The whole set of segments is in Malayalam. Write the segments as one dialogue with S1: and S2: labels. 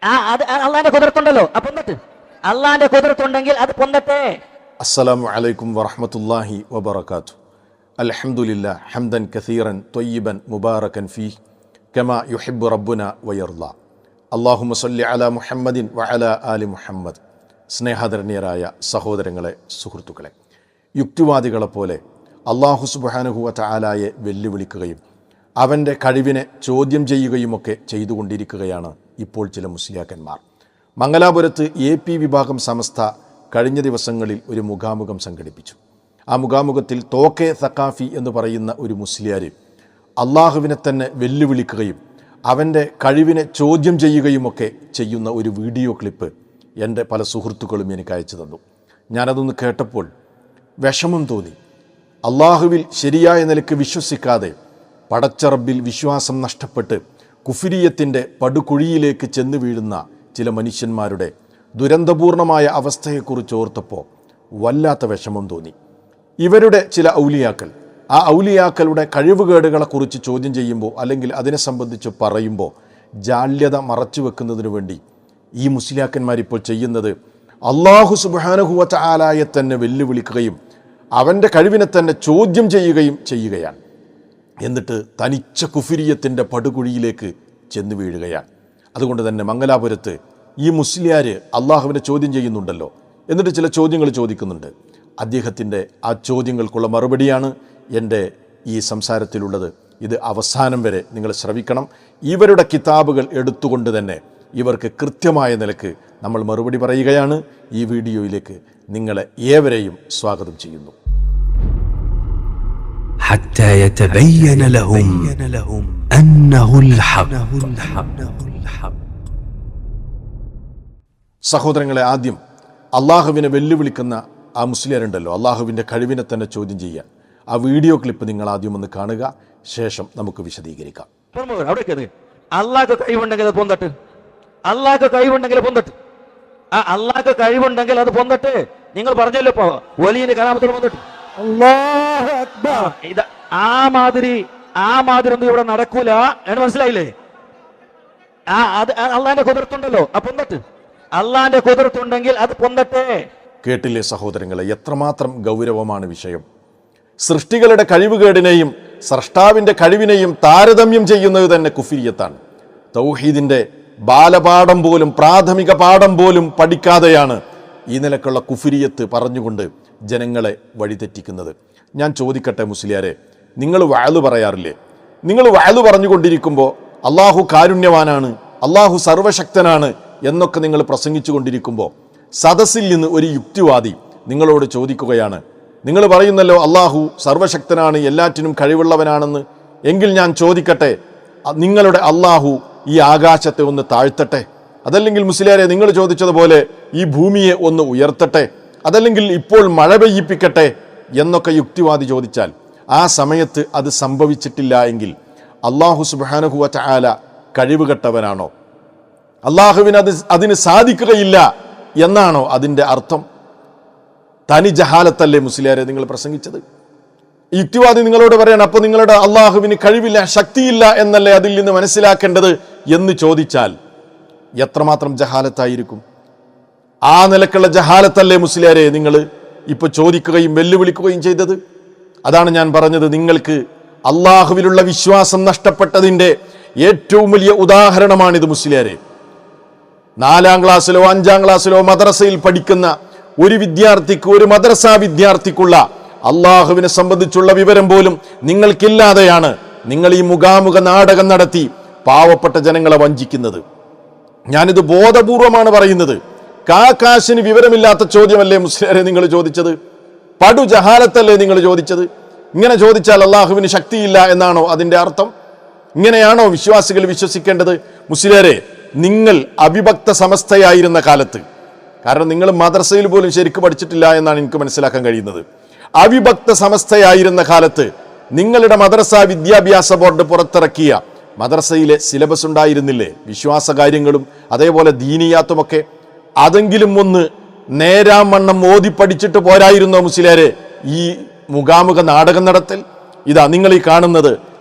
S1: അത് അള്ളാന്റെ കുതിരത്തുണ്ടല്ലോ, അപ്പൊ എന്നിട്ട് അള്ളാന്റെ കുതിരത്തുണ്ടെങ്കിൽ അത് പൊന്തട്ടെ.
S2: അസ്സലാമു അലൈക്കും വറഹ്മത്തുള്ളാഹി വബറകാതുഹു. അൽഹംദുലില്ലാ ഹംദൻ കസീറൻ ത്വയ്യിബൻ മുബാറകൻ ഫീഹ് കമാ യുഹിബ്ബു റബ്ബുന വയർളാ. അല്ലാഹുമ്മ സ്വല്ലി അലാ മുഹമ്മദിൻ വഅലാ ആലി മുഹമ്മദ്. സ്നേഹാദരണീയരായ സഹോദരങ്ങളെ, സുഹൃത്തുക്കളെ, യുക്തിവാദികളെപ്പോലെ അല്ലാഹു സുബ്ഹാനഹു വ തആലയെ വെല്ലുവിളിക്കുകയും അവൻ്റെ കഴിവിനെ ചോദ്യം ചെയ്യുകയുമൊക്കെ ചെയ്തുകൊണ്ടിരിക്കുകയാണ് ഇപ്പോൾ ചില മുസ്ലിയാക്കന്മാർ. മംഗലാപുരത്ത് AP വിഭാഗം സമസ്ത കഴിഞ്ഞ ദിവസങ്ങളിൽ ഒരു മുഖാമുഖം സംഘടിപ്പിച്ചു. ആ മുഖാമുഖത്തിൽ തോക്കെ സഖാഫി എന്ന് പറയുന്ന ഒരു മുസ്ലിയാർ അള്ളാഹുവിനെ തന്നെ വെല്ലുവിളിക്കുകയും അവൻ്റെ കഴിവിനെ ചോദ്യം ചെയ്യുകയുമൊക്കെ ചെയ്യുന്ന ഒരു വീഡിയോ ക്ലിപ്പ് എൻ്റെ പല സുഹൃത്തുക്കളും എനിക്ക് അയച്ചു തന്നു. ഞാനതൊന്ന് കേട്ടപ്പോൾ വിഷമം തോന്നി. അള്ളാഹുവിൽ ശരിയായ നിലയ്ക്ക് വിശ്വസിക്കാതെ പടച്ചറബിൽ വിശ്വാസം നഷ്ടപ്പെട്ട് കുഫ്രിയത്തിൻ്റെ പടുകുഴിയിലേക്ക് ചെന്ന് വീഴുന്ന ചില മനുഷ്യന്മാരുടെ ദുരന്തപൂർണമായ അവസ്ഥയെക്കുറിച്ച് ഓർത്തപ്പോൾ വല്ലാത്ത വിഷമം തോന്നി. ഇവരുടെ ചില ഔലിയാക്കൾ, ആ ഔലിയാക്കളുടെ കഴിവുകേടുകളെക്കുറിച്ച് ചോദ്യം ചെയ്യുമ്പോൾ അല്ലെങ്കിൽ അതിനെ സംബന്ധിച്ച് പറയുമ്പോൾ ജാള്യത മറച്ചു വെക്കുന്നതിന് വേണ്ടി ഈ മുസ്ലിയാക്കന്മാരിപ്പോൾ ചെയ്യുന്നത് അല്ലാഹു സുബ്ഹാനഹു വ തആലയെ തന്നെ വെല്ലുവിളിക്കുകയും അവൻ്റെ കഴിവിനെ തന്നെ ചോദ്യം ചെയ്യുകയാണ്. എന്നിട്ട് തനിച്ച കുഫ്രിയത്തിൻ്റെ പടുകുഴിയിലേക്ക് ചെന്ന് വീഴുകയാണ്. അതുകൊണ്ട് തന്നെ മംഗലാപുരത്ത് ഈ മുസ്ലിയാർ അള്ളാഹുവിനെ ചോദ്യം ചെയ്യുന്നുണ്ടല്ലോ, എന്നിട്ട് ചില ചോദ്യങ്ങൾ ചോദിക്കുന്നുണ്ട്. അദ്ദേഹത്തിൻ്റെ ആ ചോദ്യങ്ങൾക്കുള്ള മറുപടിയാണ് എൻ്റെ ഈ സംസാരത്തിലുള്ളത്. ഇത് അവസാനം വരെ നിങ്ങൾ ശ്രവിക്കണം. ഇവരുടെ കിതാബുകൾ എടുത്തുകൊണ്ട് തന്നെ ഇവർക്ക് കൃത്യമായ നിലക്ക് നമ്മൾ മറുപടി പറയുകയാണ്. ഈ വീഡിയോയിലേക്ക് നിങ്ങളെ ഏവരെയും സ്വാഗതം ചെയ്യുന്നു.
S3: حتى يتبين لهم أنه الحق.
S2: സഹോദരങ്ങളെ, ആദ്യം അള്ളാഹുവിനെ വെല്ലുവിളിക്കുന്ന ആ മുസ്ലിയാരുണ്ടല്ലോ, അള്ളാഹുവിൻ്റെ കഴിവിനെ തന്നെ ചോദ്യം ചെയ്യാൻ ആ വീഡിയോ ക്ലിപ്പ് നിങ്ങൾ ആദ്യം ഒന്ന് കാണുക. ശേഷം നമുക്ക് വിശദീകരിക്കാം.
S1: അള്ളാഹ്ക്ക് കഴിവുണ്ടെങ്കിൽ അത് പൊന്തട്ട്, അള്ളാഹ്ക്ക് കഴിവുണ്ടെങ്കിൽ പൊന്തട്ട്, ആ അള്ളാഹ്ക്ക് കഴിവുണ്ടെങ്കിൽ അത് പൊന്തട്ട്. നിങ്ങൾ പറഞ്ഞല്ലോ ഇപ്പോ വലിയ കലാമത്തോട് പൊന്തട്ട്. ഇത് ആ മാതിരി ഒന്നും ഇവിടെ നടക്കൂല എന്ന് മനസ്സിലായില്ലേ? അത് അള്ളാന്റെ കുതിരത്തുണ്ടല്ലോ, ആ പൊന്തട്ട്. അള്ളാന്റെ കുതിരത്തുണ്ടെങ്കിൽ അത് പൊന്തട്ടെ.
S2: കേട്ടില്ലേ സഹോദരങ്ങളെ, എത്രമാത്രം ഗൗരവമാണ് വിഷയം. സൃഷ്ടികളുടെ കഴിവുകേടിനെയും സ്രഷ്ടാവിൻ്റെ കഴിവിനെയും താരതമ്യം ചെയ്യുന്നത് തന്നെ കുഫ്രിയത്താണ്. തൗഹീദിൻ്റെ ബാലപാഠം പോലും, പ്രാഥമിക പാഠം പോലും പഠിക്കാതെയാണ് ഈ നിലക്കുള്ള കുഫ്രിയത്ത് പറഞ്ഞുകൊണ്ട് ജനങ്ങളെ വഴിതെറ്റിക്കുന്നത്. ഞാൻ ചോദിക്കട്ടെ മുസ്ലിയാരെ, നിങ്ങൾ വഅ്ള് പറയാറില്ലേ? നിങ്ങൾ വഅ്ള് പറഞ്ഞുകൊണ്ടിരിക്കുമ്പോൾ അള്ളാഹു കാരുണ്യവാനാണ്, അള്ളാഹു സർവശക്തനാണ് എന്നൊക്കെ നിങ്ങൾ പ്രസംഗിച്ചു കൊണ്ടിരിക്കുമ്പോൾ സദസ്സിൽ നിന്ന് ഒരു യുക്തിവാദി നിങ്ങളോട് ചോദിക്കുകയാണ്, നിങ്ങൾ പറയുന്നല്ലോ അള്ളാഹു സർവശക്തനാണ്, എല്ലാറ്റിനും കഴിവുള്ളവനാണെന്ന്. എങ്കിൽ ഞാൻ ചോദിക്കട്ടെ, നിങ്ങളുടെ അള്ളാഹു ഈ ആകാശത്തെ ഒന്ന് താഴ്ത്തട്ടെ, അതല്ലെങ്കിൽ മുസ്ലിയാരെ നിങ്ങൾ ചോദിച്ചതുപോലെ ഈ ഭൂമിയെ ഒന്ന് ഉയർത്തട്ടെ, അതല്ലെങ്കിൽ ഇപ്പോൾ മഴ പെയ്യിപ്പിക്കട്ടെ എന്നൊക്കെ യുക്തിവാദി ചോദിച്ചാൽ ആ സമയത്ത് അത് സംഭവിച്ചിട്ടില്ല എങ്കിൽ അല്ലാഹു സുബ്ഹാനഹു വ തആല കഴിവുകെട്ടവനാണോ? അള്ളാഹുവിന് അതിന് സാധിക്കുകയില്ല എന്നാണോ അതിൻ്റെ അർത്ഥം? തനി ജഹാലത്തല്ലേ മുസ്ലിയാരെ നിങ്ങൾ പ്രസംഗിച്ചത്? യുക്തിവാദി നിങ്ങളോട് പറയാണ്, അപ്പോൾ നിങ്ങളുടെ അള്ളാഹുവിന് കഴിവില്ല, ശക്തിയില്ല എന്നല്ലേ അതിൽ നിന്ന് മനസ്സിലാക്കേണ്ടത് എന്ന് ചോദിച്ചാൽ എത്രമാത്രം ജഹാലത്തായിരിക്കും? ആ നിലക്കുള്ള ജഹാലത്തല്ലേ മുസ്ലിയാരെ നിങ്ങൾ ഇപ്പോൾ ചോദിക്കുകയും വെല്ലുവിളിക്കുകയും ചെയ്തത്? അതാണ് ഞാൻ പറഞ്ഞത്, നിങ്ങൾക്ക് അള്ളാഹുവിലുള്ള വിശ്വാസം നഷ്ടപ്പെട്ടതിൻ്റെ ഏറ്റവും വലിയ ഉദാഹരണമാണിത് മുസ്ലിയാരെ. 4ാം ക്ലാസ്സിലോ 5ാം ക്ലാസ്സിലോ മദ്രസയിൽ പഠിക്കുന്ന ഒരു വിദ്യാർത്ഥിക്ക്, ഒരു മദ്രസാ വിദ്യാർത്ഥിക്കുള്ള അള്ളാഹുവിനെ സംബന്ധിച്ചുള്ള വിവരം പോലും നിങ്ങൾക്കില്ലാതെയാണ് നിങ്ങൾ ഈ മുഖാമുഖ നാടകം നടത്തി പാവപ്പെട്ട ജനങ്ങളെ വഞ്ചിക്കുന്നത്. ഞാനിത് ബോധപൂർവമാണ് പറയുന്നത്. കാശിന് വിവരമില്ലാത്ത ചോദ്യമല്ലേ മുസ്ലിയാരെ നിങ്ങൾ ചോദിച്ചത്? പടു ജഹാലത്തല്ലേ നിങ്ങൾ ചോദിച്ചത്? ഇങ്ങനെ ചോദിച്ചാൽ അള്ളാഹുവിന് ശക്തിയില്ല എന്നാണോ അതിൻ്റെ അർത്ഥം? ഇങ്ങനെയാണോ വിശ്വാസികൾ വിശ്വസിക്കേണ്ടത്? മുസ്ലിയാരെ, നിങ്ങൾ അവിഭക്ത സമസ്തയായിരുന്ന കാലത്ത്, കാരണം നിങ്ങൾ മദ്രസയിൽ പോലും ശരിക്കും പഠിച്ചിട്ടില്ല എന്നാണ് എനിക്ക് മനസ്സിലാക്കാൻ കഴിയുന്നത്. അവിഭക്ത സമസ്തയായിരുന്ന കാലത്ത് നിങ്ങളുടെ മദ്രസാ വിദ്യാഭ്യാസ ബോർഡ് പുറത്തിറക്കിയ മദ്രസയിലെ സിലബസ് ഉണ്ടായിരുന്നില്ലേ? വിശ്വാസകാര്യങ്ങളും അതേപോലെ ദീനിയാത്തുമൊക്കെ. അതെങ്കിലും ഒന്ന് നേരാമണ്ണം ഓതി പഠിച്ചിട്ട് പോരായിരുന്നോ മുസ്ലിയാരെ ഈ മുഖാമുഖ നാടകം നടത്തൽ? ഇതാ നിങ്ങൾ ഈ കാണുന്നത്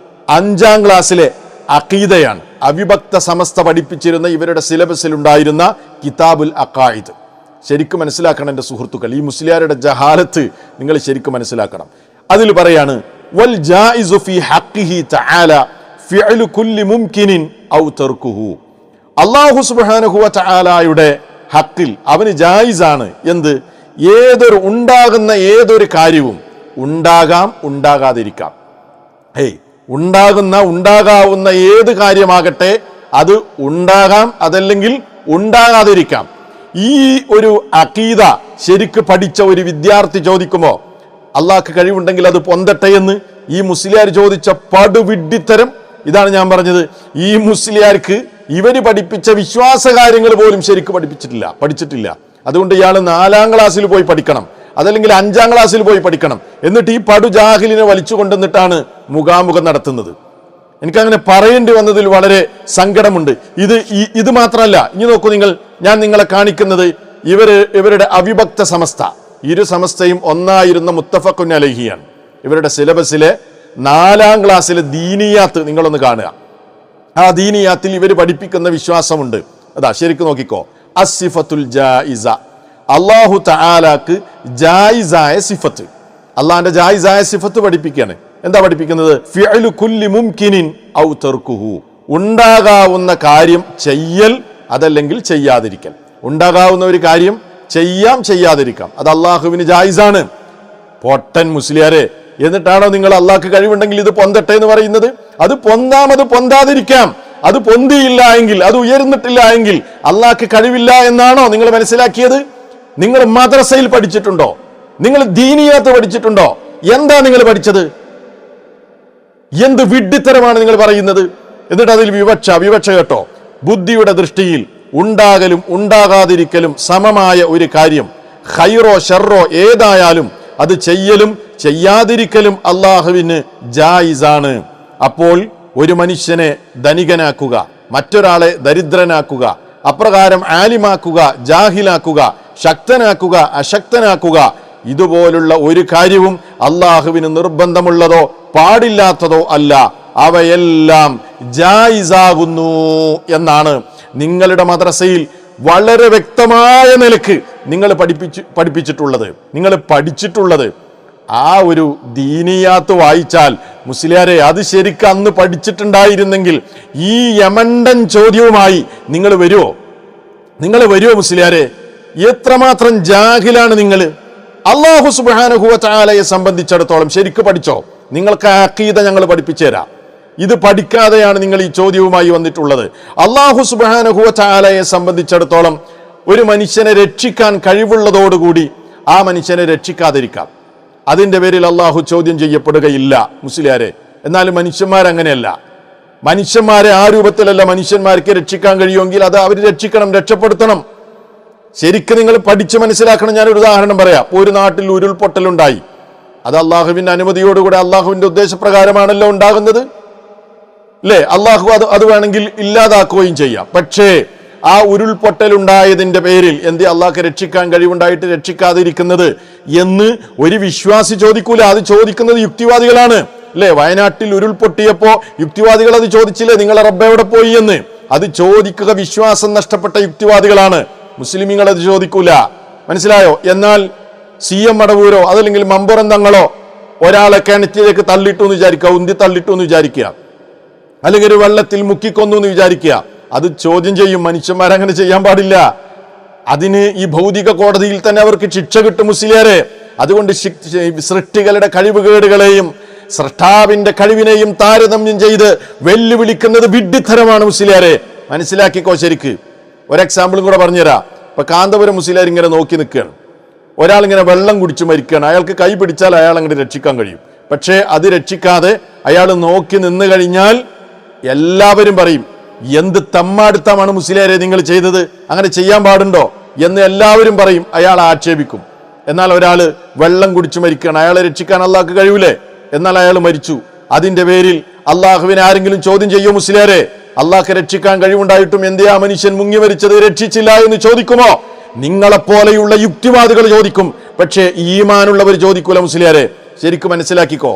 S2: 5ാം ക്ലാസ്സിലെ അഖീദയാണ്. അവിഭക്ത സമസ്ത പഠിപ്പിച്ചിരുന്ന ഇവരുടെ സിലബസിൽ ഉണ്ടായിരുന്ന കിതാബുൽ അഖായിദ്. ശരിക്കും മനസ്സിലാക്കണം എൻ്റെ സുഹൃത്തുക്കൾ, ഈ മുസ്ലിയാരുടെ ജഹാലത്ത് നിങ്ങൾ ശരിക്കും മനസ്സിലാക്കണം. അതിൽ പറയാണ് വൽ ജായിസു ഫീ ഹഖ്ഖിഹി തആല ഫിഅലു കുല്ലി മുംകിനിൻ ഔ തർക്കുഹു. അല്ലാഹു സുബ്ഹാനഹു വ തആലയുടെ ഹഖിൽ അവന് ജായിസാണ് എന്ത്? ഉണ്ടാകുന്ന ഏതൊരു കാര്യവും ഉണ്ടാകാം, ഉണ്ടാകാതിരിക്കാം. ഉണ്ടാകാവുന്ന ഏത് കാര്യമാകട്ടെ അത് ഉണ്ടാകാം, അതല്ലെങ്കിൽ ഉണ്ടാകാതിരിക്കാം. ഈ ഒരു അഖീദ ശരിക്ക് പഠിച്ച ഒരു വിദ്യാർത്ഥി ചോദിക്കുമോ അള്ളാഹ്ക്ക് കഴിവുണ്ടെങ്കിൽ അത് പൊന്തട്ടെ എന്ന് ഈ മുസ്ലിയാർ ചോദിച്ച പടുവിഡ്ഢിത്തരം ഇതാണ് ഞാൻ പറഞ്ഞത്. ഈ മുസ്ലിയാർക്ക് ഇവര് പഠിപ്പിച്ച വിശ്വാസ കാര്യങ്ങൾ പോലും ശരിക്ക് പഠിച്ചിട്ടില്ല. അതുകൊണ്ട് ഇയാൾ 4ാം ക്ലാസ്സിൽ പോയി പഠിക്കണം, അതല്ലെങ്കിൽ 5ാം ക്ലാസ്സിൽ പോയി പഠിക്കണം. എന്നിട്ട് ഈ പടു ജാഹിലിനെ വലിച്ചു കൊണ്ടുവന്നിട്ടാണ് മുഖാമുഖം നടത്തുന്നത്. എനിക്കങ്ങനെ പറയേണ്ടി വന്നതിൽ വളരെ സങ്കടമുണ്ട്. ഇത് മാത്രമല്ല, ഇനി നോക്കൂ നിങ്ങൾ, ഞാൻ നിങ്ങളെ കാണിക്കുന്നത് ഇവരുടെ അവിഭക്ത സമസ്ത. ഇരു സമസ്തയും ഒന്നായിരുന്ന മുത്തഫഖുൻ അലൈഹിയാണ്. ഇവരുടെ സിലബസിലെ 4ാം ക്ലാസ്സിലെ ദീനിയാത്ത് നിങ്ങളൊന്ന് കാണുക. ആ ദീനിയാത്തിൽ ഇവർ പഠിപ്പിക്കുന്ന വിശ്വാസമുണ്ട്. അതാ ശരിക്കും നോക്കിക്കോ. അസ്സിഫത്തുൽ ജായിസ, അല്ലാഹു തആലാക്ക് ജായിസായ സിഫത്ത്, അള്ളാഹിന്റെ ജായിസായ സിഫത്ത് പഠിപ്പിക്കുകയാണ്. എന്താ പഠിപ്പിക്കുന്നത്? ഫിഅലു കുല്ലി മുംകിനിൻ ഔ തർക്കുഹു, ഉണ്ടാകാവുന്ന കാര്യം ചെയ്യൽ, അതല്ലെങ്കിൽ ചെയ്യാതിരിക്കൽ. ഉണ്ടാകാവുന്ന ഒരു കാര്യം ചെയ്യാം, ചെയ്യാതിരിക്കാം, അത് അള്ളാഹുവിന് ജായിസാണ്. പൊട്ടൻ മുസ്ലിയാരെ, എന്നിട്ടാണോ നിങ്ങൾ അള്ളാഹ്ക്ക് കഴിവുണ്ടെങ്കിൽ ഇത് പൊന്തട്ടെ എന്ന് പറയുന്നത്? അത് പൊന്താം, അത് പൊന്താതിരിക്കാം. അത് പൊന്തിയില്ല എങ്കിൽ, അത് ഉയർന്നിട്ടില്ല എങ്കിൽ അള്ളാഹ്ക്ക് കഴിവില്ല എന്നാണോ നിങ്ങൾ മനസ്സിലാക്കിയത്? നിങ്ങൾ മദ്രസയിൽ പഠിച്ചിട്ടുണ്ടോ? നിങ്ങൾ ദീനിയാത്ത് പഠിച്ചിട്ടുണ്ടോ? എന്താ നിങ്ങൾ പഠിച്ചത്? എന്ത് വിഡ്ഢിത്തരമാണ് നിങ്ങൾ പറയുന്നത്? എന്നിട്ട് അതിൽ വിവക്ഷ കേട്ടോ. ബുദ്ധിയുടെ ദൃഷ്ടിയിൽ ഉണ്ടാകലും ഉണ്ടാകാതിരിക്കലും സമമായ ഒരു കാര്യം, ഖൈറോ ഷർറോ ഏതായാലും അത് ചെയ്യലും ചെയ്യാതിരിക്കലും അള്ളാഹുവിന് ജായിസാണ്. അപ്പോൾ ഒരു മനുഷ്യനെ ധനികനാക്കുക, മറ്റൊരാളെ ദരിദ്രനാക്കുക, അപ്രകാരം ആലിമാക്കുക, ജാഹിലാക്കുക, ശക്തനാക്കുക, അശക്തനാക്കുക, ഇതുപോലുള്ള ഒരു കാര്യവും അള്ളാഹുവിന് നിർബന്ധമുള്ളതോ പാടില്ലാത്തതോ അല്ല. അവയെല്ലാം ജായിസാകുന്നു എന്നാണ് നിങ്ങളുടെ മദ്രസയിൽ വളരെ വ്യക്തമായ നിലക്ക് നിങ്ങൾ പഠിപ്പിച്ചിട്ടുള്ളത്. ആ ഒരു ദീനിയാത്ത് വായിച്ചാൽ മുസ്ലിയാരെ, അത് ശരിക്കും അന്ന് പഠിച്ചിട്ടുണ്ടായിരുന്നെങ്കിൽ ഈ യമണ്ടൻ ചോദ്യവുമായി നിങ്ങൾ വരുമോ മുസ്ലിയാരെ? എത്രമാത്രം ജാഹിലാണ് നിങ്ങൾ. അല്ലാഹു സുബ്ഹാനഹു വ തആലയെ സംബന്ധിച്ചിടത്തോളം ശരിക്കും പഠിച്ചോ? നിങ്ങൾക്ക് അഖീദ ഞങ്ങൾ പഠിപ്പിച്ചു തരാം. ഇത് പഠിക്കാതെയാണ് നിങ്ങൾ ഈ ചോദ്യവുമായി വന്നിട്ടുള്ളത്. അല്ലാഹു സുബ്ഹാനഹു വ തആലയെ സംബന്ധിച്ചിടത്തോളം ഒരു മനുഷ്യനെ രക്ഷിക്കാൻ കഴിവുള്ളതോടുകൂടി ആ മനുഷ്യനെ രക്ഷിക്കാതിരിക്കാം. അതിന്റെ പേരിൽ അള്ളാഹു ചോദ്യം ചെയ്യപ്പെടുകയില്ല മുസ്ലിയാരെ. എന്നാലും മനുഷ്യന്മാരങ്ങനെയല്ല. മനുഷ്യന്മാരെ ആ രൂപത്തിലല്ല. മനുഷ്യന്മാർക്ക് രക്ഷിക്കാൻ കഴിയുമെങ്കിൽ അത് അവർ രക്ഷിക്കണം, രക്ഷപ്പെടുത്തണം. ശരിക്കും നിങ്ങൾ പഠിച്ച് മനസ്സിലാക്കണം. ഞാനൊരു ഉദാഹരണം പറയാം. ഒരു നാട്ടിൽ ഉരുൾപൊട്ടലുണ്ടായി. അത് അള്ളാഹുവിന്റെ അനുമതിയോടുകൂടെ അള്ളാഹുവിന്റെ ഉദ്ദേശപ്രകാരമാണല്ലോ ഉണ്ടാകുന്നത്, അല്ലേ? അള്ളാഹു അത് വേണമെങ്കിൽ ഇല്ലാതാക്കുകയും ചെയ്യാം. പക്ഷേ ആ ഉരുൾപൊട്ടലുണ്ടായതിന്റെ പേരിൽ എന്ത് അള്ളാഹ്ക്ക് രക്ഷിക്കാൻ കഴിവുണ്ടായിട്ട് രക്ഷിക്കാതിരിക്കുന്നത് എന്ന് ഒരു വിശ്വാസി ചോദിക്കൂല. അത് ചോദിക്കുന്നത് യുക്തിവാദികളാണ്, അല്ലേ? വയനാട്ടിൽ ഉരുൾപൊട്ടിയപ്പോ യുക്തിവാദികൾ അത് ചോദിച്ചില്ലേ, നിങ്ങളെ റബ്ബ് എവിടെ പോയി എന്ന്? അത് ചോദിക്കുക വിശ്വാസം നഷ്ടപ്പെട്ട യുക്തിവാദികളാണ്. മുസ്ലിമീങ്ങൾ അത് ചോദിക്കൂല, മനസ്സിലായോ? എന്നാൽ CM മടവൂരോ അതല്ലെങ്കിൽ മമ്പുറം തങ്ങളോ ഒരാളെ കിണറ്റിലേക്ക് തള്ളിട്ടു എന്ന് വിചാരിക്കുക, ഉന്തി തള്ളിട്ടു എന്ന് വിചാരിക്കുക, അല്ലെങ്കിൽ ഒരു വെള്ളത്തിൽ മുക്കിക്കൊന്നു എന്ന് വിചാരിക്കുക, അത് ചോദ്യം ചെയ്യും. മനുഷ്യന്മാരങ്ങനെ ചെയ്യാൻ പാടില്ല. അതിന് ഈ ഭൗതിക കോടതിയിൽ തന്നെ അവർക്ക് ശിക്ഷ കിട്ടും മുസ്ലിയാരെ. അതുകൊണ്ട് സൃഷ്ടികളുടെ കഴിവുകേടുകളെയും സൃഷ്ടാവിന്റെ കഴിവിനെയും താരതമ്യം ചെയ്ത് വെല്ലുവിളിക്കുന്നത് വിഡ്ഢിത്തരമാണ് മുസ്ലിയാരെ. മനസ്സിലാക്കിക്കോ ശരിക്ക്. ഒരു എക്സാമ്പിളും കൂടെ പറഞ്ഞുതരാം. ഇപ്പൊ കാന്തപുരം മുസ്ലിയാർ ഇങ്ങനെ നോക്കി നിൽക്കുകയാണ്. ഒരാളിങ്ങനെ വെള്ളം കുടിച്ച് മരിക്കുകയാണ്. അയാൾക്ക് കൈ പിടിച്ചാൽ അയാൾ അങ്ങോട്ട് രക്ഷിക്കാൻ കഴിയും. പക്ഷേ അത് രക്ഷിക്കാതെ അയാൾ നോക്കി നിന്ന് കഴിഞ്ഞാൽ എല്ലാവരും പറയും, എന്ത് തമ്മാടുത്തമാണ് മുസ്ലിയാരെ നിങ്ങൾ ചെയ്തത്, അങ്ങനെ ചെയ്യാൻ പാടുണ്ടോ എന്ന് എല്ലാവരും പറയും. അയാൾ ആക്ഷേപിക്കും. എന്നാൽ ഒരാൾ വെള്ളം കുടിച്ചു മരിക്കുകയാണ്, അയാളെ രക്ഷിക്കാൻ അള്ളാഹ്ക്ക് കഴിയൂലേ? എന്നാൽ അയാൾ മരിച്ചു. അതിന്റെ പേരിൽ അള്ളാഹുവിനെ ആരെങ്കിലും ചോദ്യം ചെയ്യോ മുസ്ലിയാരെ? അള്ളാഹ്ക്ക് രക്ഷിക്കാൻ കഴിവുണ്ടായിട്ടും എന്തേ ആ മനുഷ്യൻ മുങ്ങി മരിച്ചത് രക്ഷിച്ചില്ല എന്ന് ചോദിക്കുമോ? നിങ്ങളെപ്പോലെയുള്ള യുക്തിവാദികൾ ചോദിക്കും, പക്ഷേ ഈമാനുള്ളവർ ചോദിക്കൂല മുസ്ലിയാരെ. ശരിക്കും മനസ്സിലാക്കിക്കോ.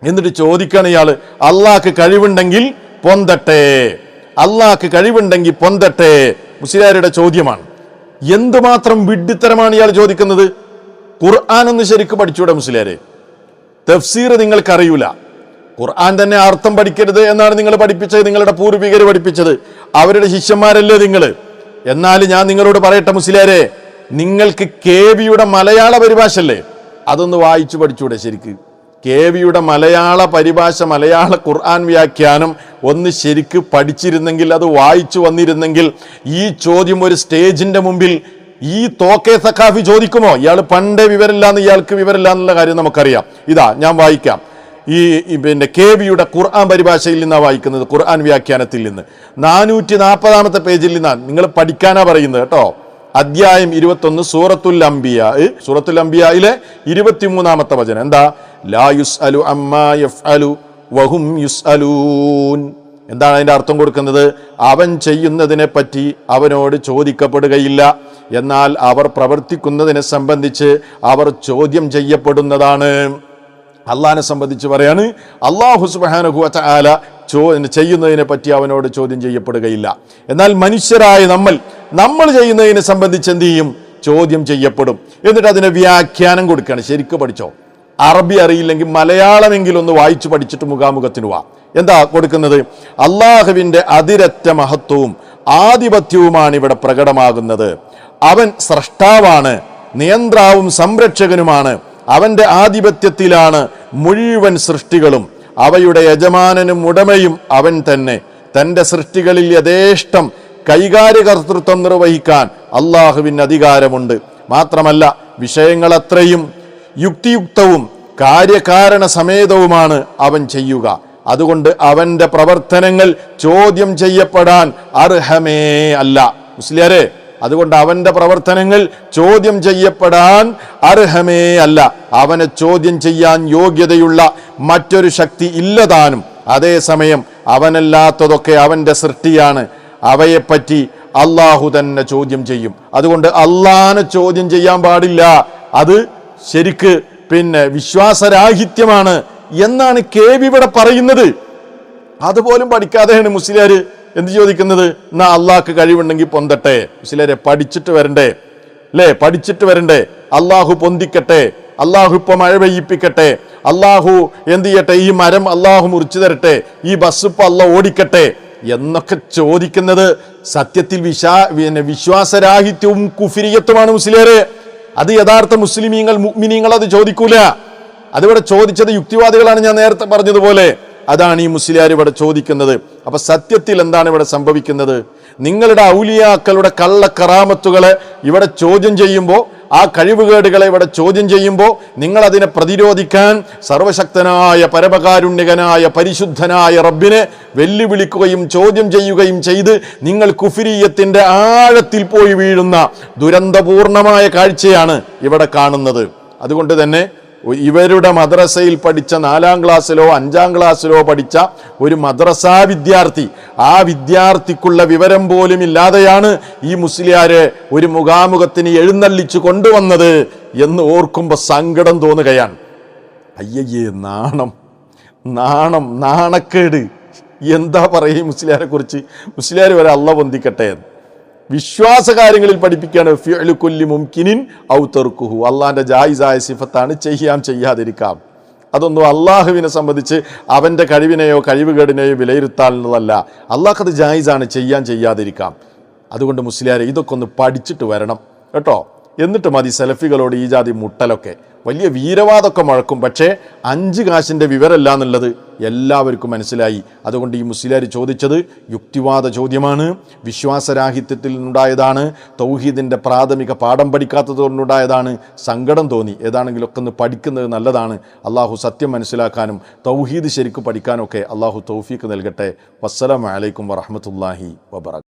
S2: എന്നിട്ട് ചോദിക്കണം ഇയാള്, അള്ളാഹ്ക്ക് കഴിവുണ്ടെങ്കിൽ പൊന്തട്ടെ, അള്ളാഹ്ക്ക് കഴിവുണ്ടെങ്കിൽ പൊന്തട്ടെ. മുസ്ലിയാരുടെ ചോദ്യമാണ്. എന്തുമാത്രം വിഡ്ഢിത്തരമാണ് ഇയാൾ ചോദിക്കുന്നത്? ഖുർആൻ ഒന്ന് ശരിക്ക് പഠിച്ചൂടെ മുസ്ലിയാരെ? തഫ്സീർ നിങ്ങൾക്കറിയൂല, ഖുർആൻ തന്നെ അർത്ഥം പഠിക്കരുത് എന്നാണ് നിങ്ങൾ പഠിപ്പിച്ചത്, നിങ്ങളുടെ പൂർവികർ പഠിപ്പിച്ചത്, അവരുടെ ശിഷ്യന്മാരല്ലേ നിങ്ങൾ. എന്നാൽ ഞാൻ നിങ്ങളോട് പറയട്ടെ മുസ്ലിയാരെ, നിങ്ങൾക്ക് കെവിയുടെ മലയാള പരിഭാഷ അല്ലേ, അതൊന്ന് വായിച്ചു പഠിച്ചൂടെ ശരിക്ക്? കെവിയുടെ മലയാള പരിഭാഷ, മലയാള ഖുർആൻ വ്യാഖ്യാനം ഒന്ന് ശരിക്ക് പഠിച്ചിരുന്നെങ്കിൽ, അത് വായിച്ചു വന്നിരുന്നെങ്കിൽ ഈ ചോദ്യം ഒരു സ്റ്റേജിന്റെ മുമ്പിൽ ഈ തോക്കെ സഖാഫി ചോദിക്കുമോ? ഇയാൾ പണ്ടേ വിവരമില്ലാന്ന്, ഇയാൾക്ക് വിവരമില്ല എന്നുള്ള കാര്യം നമുക്കറിയാം. ഇതാ ഞാൻ വായിക്കാം. ഈ കെവിയുടെ ഖുർആൻ പരിഭാഷയിൽ നിന്നാണ് വായിക്കുന്നത്, ഖുർആൻ വ്യാഖ്യാനത്തിൽ നിന്ന് 440 പേജിൽ നിന്നാണ്. നിങ്ങൾ പഠിക്കാനാ പറയുന്നത് കേട്ടോ. അധ്യായം 21 സൂറത്തുൽ അംബിയായിലെ 23-ാമത്തെ വചനം എന്താ? ലാ യുസ്അലു അമ്മാ യഫ്അലു വഹും യുസ്അലൂൻ. എന്താണ് അതിന്റെ അർത്ഥം കൊടുക്കുന്നത്? അവൻ ചെയ്യുന്നതിനെ പറ്റി അവനോട് ചോദിക്കപ്പെടുകയില്ല, എന്നാൽ അവർ പ്രവർത്തിക്കുന്നതിനെ സംബന്ധിച്ച് അവർ ചോദ്യം ചെയ്യപ്പെടുന്നതാണ്. അള്ളാഹിനെ സംബന്ധിച്ച് പറയാണ്, അല്ലാഹു സുബ്ഹാനഹു വ തആല ചെയ്യുന്നതിനെ പറ്റി അവനോട് ചോദ്യം ചെയ്യപ്പെടുകയില്ല. എന്നാൽ മനുഷ്യരായ നമ്മൾ ചെയ്യുന്നതിനെ സംബന്ധിച്ച് എന്ത് ചെയ്യും? ചോദ്യം ചെയ്യപ്പെടും. എന്നിട്ട് അതിന് വ്യാഖ്യാനം കൊടുക്കുകയാണ്. ശരിക്കും പഠിച്ചോ. അറബി അറിയില്ലെങ്കിൽ മലയാളമെങ്കിലും ഒന്ന് വായിച്ചു പഠിച്ചിട്ട് മുഖാമുഖത്തിന് വാ. എന്താ കൊടുക്കുന്നത്? അള്ളാഹുവിന്റെ അതിരറ്റ മഹത്വവും ആധിപത്യവുമാണ് ഇവിടെ പ്രകടമാകുന്നത്. അവൻ സ്രഷ്ടാവാണ്, നിയന്ത്രാവും സംരക്ഷകനുമാണ്. അവന്റെ ആധിപത്യത്തിലാണ് മുഴുവൻ സൃഷ്ടികളും. അവയുടെ യജമാനനും ഉടമയും അവൻ തന്നെ. തന്റെ സൃഷ്ടികളിൽ യഥേഷ്ടം കൈകാര്യകർത്തൃത്വം നിർവഹിക്കാൻ അള്ളാഹുവിന് അധികാരമുണ്ട്. മാത്രമല്ല വിഷയങ്ങൾ അത്രയും യുക്തിയുക്തവും കാര്യകാരണ സമേതവുമാണ് അവൻ ചെയ്യുക. അതുകൊണ്ട് അവന്റെ പ്രവർത്തനങ്ങൾ ചോദ്യം ചെയ്യപ്പെടാൻ അർഹമേ അല്ല. മുസ്ലിയാരെ, അതുകൊണ്ട് അവന്റെ പ്രവർത്തനങ്ങൾ ചോദ്യം ചെയ്യപ്പെടാൻ അർഹമേ അല്ല. അവനെ ചോദ്യം ചെയ്യാൻ യോഗ്യതയുള്ള മറ്റൊരു ശക്തി ഇല്ലതാനും. അതേസമയം അവനല്ലാത്തതൊക്കെ അവന്റെ സൃഷ്ടിയാണ്. അവയെപ്പറ്റി അള്ളാഹു തന്നെ ചോദ്യം ചെയ്യും. അതുകൊണ്ട് അള്ളാഹിനെ ചോദ്യം ചെയ്യാൻ പാടില്ല. അത് ശരിക്ക് വിശ്വാസരാഹിത്യമാണ് എന്നാണ് കെവി ഇവിടെ പറയുന്നത്. അതുപോലും പഠിക്കാതെയാണ് മുസ്ലിയാർ എന്ത് ചോദിക്കുന്നത്? എന്നാ അള്ളാഹ്ക്ക് കഴിവുണ്ടെങ്കിൽ പൊന്തട്ടെ. മുസ്ലിയാരെ, പഠിച്ചിട്ട് വരണ്ടേ അല്ലേ? പഠിച്ചിട്ട് വരണ്ടേ? അള്ളാഹു പൊന്തിക്കട്ടെ, അള്ളാഹു ഇപ്പൊ മഴ പെയ്യിപ്പിക്കട്ടെ, അള്ളാഹു എന്ത് ചെയ്യട്ടെ, ഈ മരം അള്ളാഹു മുറിച്ചു തരട്ടെ, ഈ ബസ് ഇപ്പൊ അള്ളാഹ് ഓടിക്കട്ടെ എന്നൊക്കെ ചോദിക്കുന്നത് സത്യത്തിൽ വിശ്വാസരാഹിത്യവും കുഫിരിയത്തുമാണ് മുസ്ലിയാരെ. അത് യഥാർത്ഥ മുഅ്മിനീങ്ങൾ അത് ചോദിക്കൂല. അതിവിടെ ചോദിച്ചത് യുക്തിവാദികളാണ്. ഞാൻ നേരത്തെ പറഞ്ഞതുപോലെ അതാണ് ഈ മുസ്ലിയാർ ഇവിടെ ചോദിക്കുന്നത്. അപ്പൊ സത്യത്തിൽ എന്താണ് ഇവിടെ സംഭവിക്കുന്നത്? നിങ്ങളുടെ ഔലിയാക്കളുടെ കള്ളക്കറാമത്തുകളെ ഇവിടെ ചോദ്യം ചെയ്യുമ്പോൾ, ആ കഴിവുകേടുകളെ ഇവിടെ ചോദ്യം ചെയ്യുമ്പോൾ, നിങ്ങൾ അതിനെ പ്രതിരോധിക്കാൻ സർവശക്തനായ പരമകാരുണ്യകനായ പരിശുദ്ധനായ റബ്ബിനെ വെല്ലുവിളിക്കുകയും ചോദ്യം ചെയ്യുകയും ചെയ്ത് നിങ്ങൾ കുഫ്രിയത്തിന്റെ ആഴത്തിൽ പോയി വീഴുന്ന ദുരന്തപൂർണമായ കാഴ്ചയാണ് ഇവിടെ കാണുന്നത്. അതുകൊണ്ട് തന്നെ ഇവരുടെ മദ്രസയിൽ പഠിച്ച 4ാം ക്ലാസ്സിലോ 5ാം ക്ലാസ്സിലോ പഠിച്ച ഒരു മദ്രസാ വിദ്യാർത്ഥി, ആ വിദ്യാർത്ഥിക്കുള്ള വിവരം പോലും ഇല്ലാതെയാണ് ഈ മുസ്ലിയാരെ ഒരു മുഖാമുഖത്തിന് എഴുന്നള്ളിച്ചു കൊണ്ടുവന്നത് എന്ന് ഓർക്കുമ്പോൾ സങ്കടം തോന്നുകയാണ്. അയ്യയ്യേ, നാണക്കേട്. എന്താ പറയും മുസ്ലിയാരെ കുറിച്ച്? മുസ്ലിയാർ വരെ അള്ളാഹ് പൊന്തിക്കട്ടെ. വിശ്വാസ കാര്യങ്ങളിൽ പഠിപ്പിക്കുകയാണ്. ഫിഅ്ലു കുല്ലി മുംകിനിൻ ഔ തർക്കുഹു. അള്ളാഹിന്റെ ജായിസായ സിഫത്താണ് ചെയ്യാതിരിക്കാം. അതൊന്നും അള്ളാഹുവിനെ സംബന്ധിച്ച് അവന്റെ കഴിവിനെയോ കഴിവുകേടിനെയോ വിലയിരുത്താനുള്ളതല്ല. അള്ളാഹ്ക്കത് ജായിസാണ്, ചെയ്യാതിരിക്കാം. അതുകൊണ്ട് മുസ്ലിയാരെ, ഇതൊക്കെ ഒന്ന് പഠിച്ചിട്ട് വരണം കേട്ടോ. എന്നിട്ട് മതി സലഫികളോട് ഈ ജാതി മുട്ടലൊക്കെ. വലിയ വീരവാദമൊക്കെ മുഴക്കും, പക്ഷേ 5 കാശിന്റെ വിവരമല്ല എന്നുള്ളത് എല്ലാവർക്കും മനസ്സിലായി. അതുകൊണ്ട് ഈ മുസ്ലിയാർ ചോദിച്ചത് യുക്തിവാദ ചോദ്യമാണ്, വിശ്വാസരാഹിത്യത്തിൽ നിന്നുണ്ടായതാണ്, തൗഹീദിന്റെ പ്രാഥമിക പാഠം പഠിക്കാത്തത് കൊണ്ടുണ്ടായതാണ്. സങ്കടം തോന്നി. ഏതാണെങ്കിലൊക്കെ ഒന്ന് പഠിക്കുന്നത് നല്ലതാണ്. അള്ളാഹു സത്യം മനസ്സിലാക്കാനും തൗഹീദ് ശരിക്കും പഠിക്കാനൊക്കെ അള്ളാഹു തൗഫീക്ക് നൽകട്ടെ. വസ്സലാമു അലൈക്കും വറഹ്മത്തുള്ളാഹി വബറകാതുഹു.